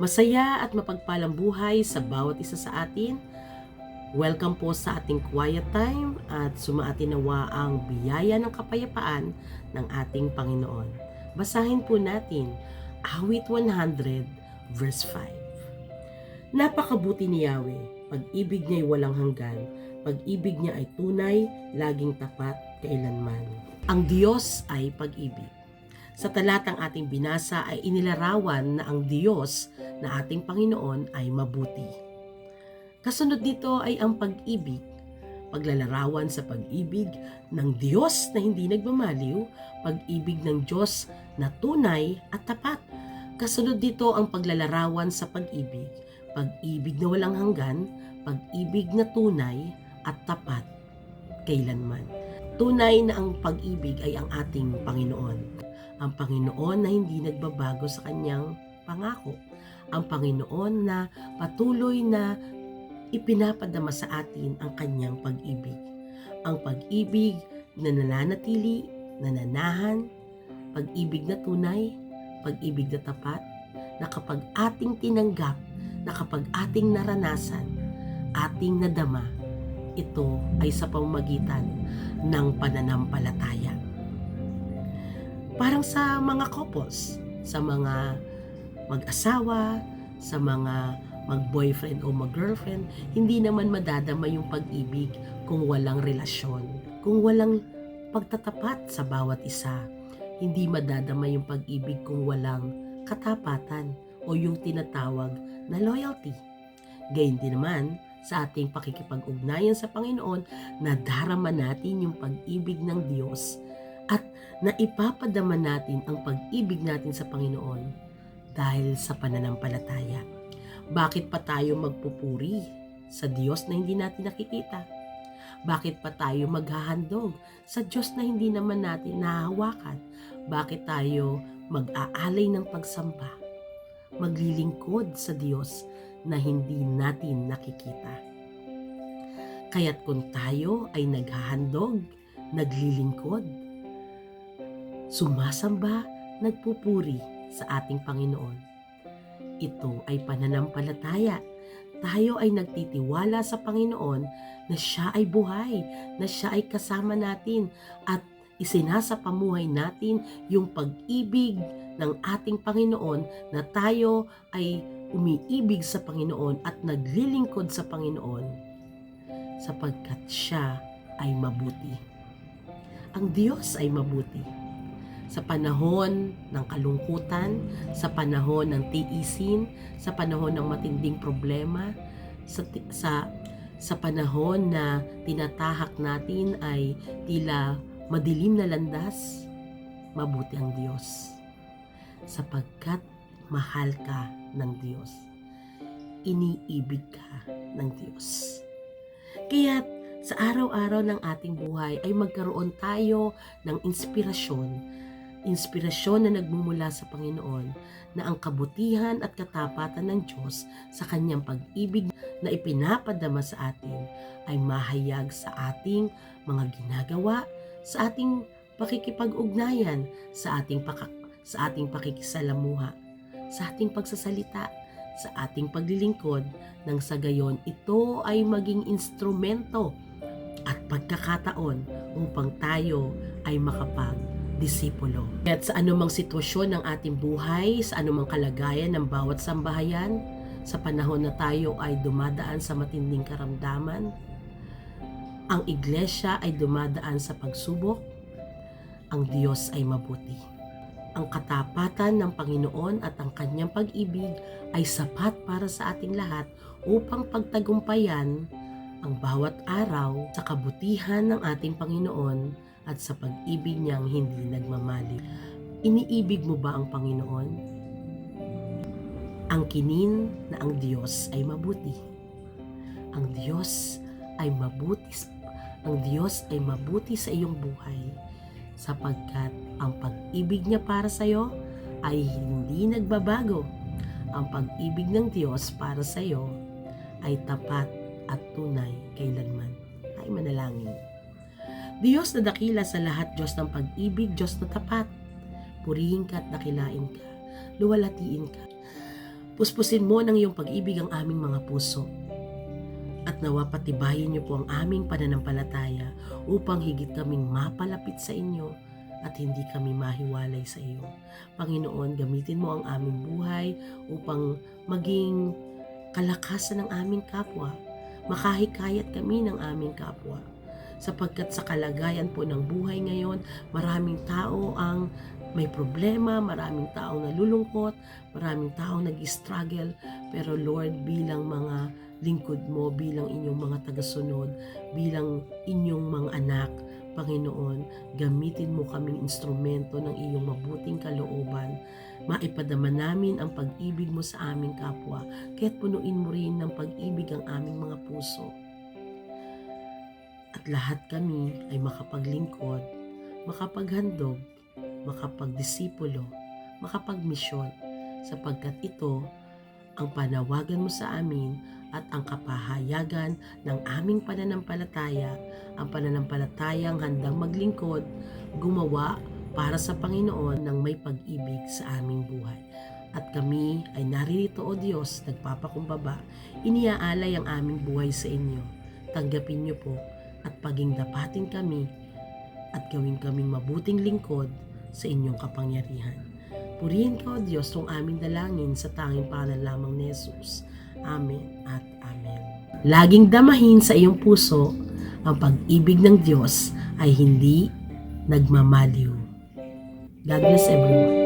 Masaya at mapagpalang buhay sa bawat isa sa atin. Welcome po sa ating quiet time at sumaatin nawa ang biyaya ng kapayapaan ng ating Panginoon. Basahin po natin Awit 100 verse 5. Napakabuti ni Yahweh, pag-ibig niya'y walang hanggan, pag-ibig niya ay tunay, laging tapat kailanman. Ang Diyos ay pag-ibig. Sa talatang ating binasa ay inilarawan na ang Diyos na ating Panginoon ay mabuti. Kasunod nito ay ang pag-ibig, paglalarawan sa pag-ibig ng Diyos na hindi nagmamaliw, pag-ibig ng Diyos na tunay at tapat. Kasunod dito ang paglalarawan sa pag-ibig, pag-ibig na walang hanggan, pag-ibig na tunay at tapat kailanman. Tunay na ang pag-ibig ay ang ating Panginoon. Ang Panginoon na hindi nagbabago sa kanyang pangako. Ang Panginoon na patuloy na ipinapadama sa atin ang kanyang pag-ibig. Ang pag-ibig na nananatili, nananahan, pag-ibig na tunay, pag-ibig na tapat, na kapag ating tinanggap, na kapag ating naranasan, ating nadama, ito ay sa pamamagitan ng pananampalataya. Parang sa mga couples, sa mga mag-asawa, sa mga mag-boyfriend o mag-girlfriend, hindi naman madadama yung pag-ibig kung walang relasyon, kung walang pagtatapat sa bawat isa. Hindi madadama yung pag-ibig kung walang katapatan o yung tinatawag na loyalty. Gayun din naman sa ating pakikipag-ugnayan sa Panginoon, nadarama natin yung pag-ibig ng Diyos at naipapadama natin ang pag-ibig natin sa Panginoon dahil sa pananampalataya. Bakit pa tayo magpupuri sa Diyos na hindi natin nakikita? Bakit pa tayo maghahandog sa Diyos na hindi naman natin nahahawakan? Bakit tayo mag-aalay ng pagsamba? Maglilingkod sa Diyos na hindi natin nakikita. Kaya't kung tayo ay naghahandog, naglilingkod, sumasamba, nagpupuri sa ating Panginoon, ito ay pananampalataya. Tayo ay nagtitiwala sa Panginoon na Siya ay buhay, na Siya ay kasama natin at isinasapamuhay natin yung pag-ibig ng ating Panginoon, na tayo ay umiibig sa Panginoon at naglilingkod sa Panginoon sapagkat Siya ay mabuti. Ang Diyos ay mabuti. Sa panahon ng kalungkutan, sa panahon ng tiisin, sa panahon ng matinding problema, sa panahon na tinatahak natin ay tila madilim na landas, mabuti ang Diyos. Sapagkat mahal ka ng Diyos. Iniibig ka ng Diyos. Kaya sa araw-araw ng ating buhay ay magkaroon tayo ng inspirasyon na nagmumula sa Panginoon, na ang kabutihan at katapatan ng Diyos sa kanyang pag-ibig na ipinapadama sa atin ay mahayag sa ating mga ginagawa, sa ating pakikipag-ugnayan, sa ating pakikisalamuha, sa ating pagsasalita, sa ating paglilingkod, nang sa gayon ito ay maging instrumento at pagkakataon upang tayo ay makapag-disipulo. At sa anumang sitwasyon ng ating buhay, sa anumang kalagayan ng bawat sambahayan, sa panahon na tayo ay dumadaan sa matinding karamdaman, ang iglesia ay dumadaan sa pagsubok, ang Diyos ay mabuti. Ang katapatan ng Panginoon at ang kanyang pag-ibig ay sapat para sa ating lahat upang pagtagumpayan ang bawat araw sa kabutihan ng ating Panginoon at sa pag-ibig niyang hindi nagmamali. Iniibig mo ba ang Panginoon? Angkinin na ang Diyos ay mabuti. Ang Diyos ay mabuti. Ang Diyos ay mabuti sa iyong buhay sapagkat ang pag-ibig niya para sa iyo ay hindi nagbabago. Ang pag-ibig ng Diyos para sa iyo ay tapat at tunay kailanman. Ay manalangin. Diyos na dakila sa lahat, Diyos ng pag-ibig, Diyos na tapat. Purihin ka at dakilain ka. Luwalhatiin ka. Puspusin mo ng iyong pag-ibig ang aming mga puso. At nawa patibayin niyo po ang aming pananampalataya upang higit kaming mapalapit sa inyo at hindi kami mahiwalay sa iyo. Panginoon, gamitin mo ang aming buhay upang maging kalakasan ng aming kapwa. Makahikayat kami ng aming kapwa. Sapagkat sa kalagayan po ng buhay ngayon, maraming tao ang may problema, maraming taong nalulungkot, maraming taong nag-struggle. Pero Lord, bilang mga lingkod mo, bilang inyong mga tagasunod, bilang inyong mga anak, Panginoon, gamitin mo kaming instrumento ng iyong mabuting kalooban. Maipadama namin ang pag-ibig mo sa aming kapwa, kaya't punuin mo rin ng pag-ibig ang aming mga puso. At lahat kami ay makapaglingkod, makapaghandog, makapagdisipulo, makapagmisyon, sapagkat ito ang panawagan mo sa amin at ang kapahayagan ng aming pananampalataya, ang pananampalatayang handang maglingkod, gumawa para sa Panginoon ng may pag-ibig sa aming buhay. At kami ay naririto, O Diyos, nagpapakumbaba, iniaalay ang aming buhay sa inyo. Tanggapin niyo po at pagingdapatin kami at gawin kaming mabuting lingkod sa inyong kapangyarihan. Purihin ka, O Diyos, ang aming dalangin sa tanging pangalan lamang ni Jesus. Amen at Amen. Laging damahin sa iyong puso ang pag-ibig ng Diyos ay hindi nagmamaliw. God bless everyone.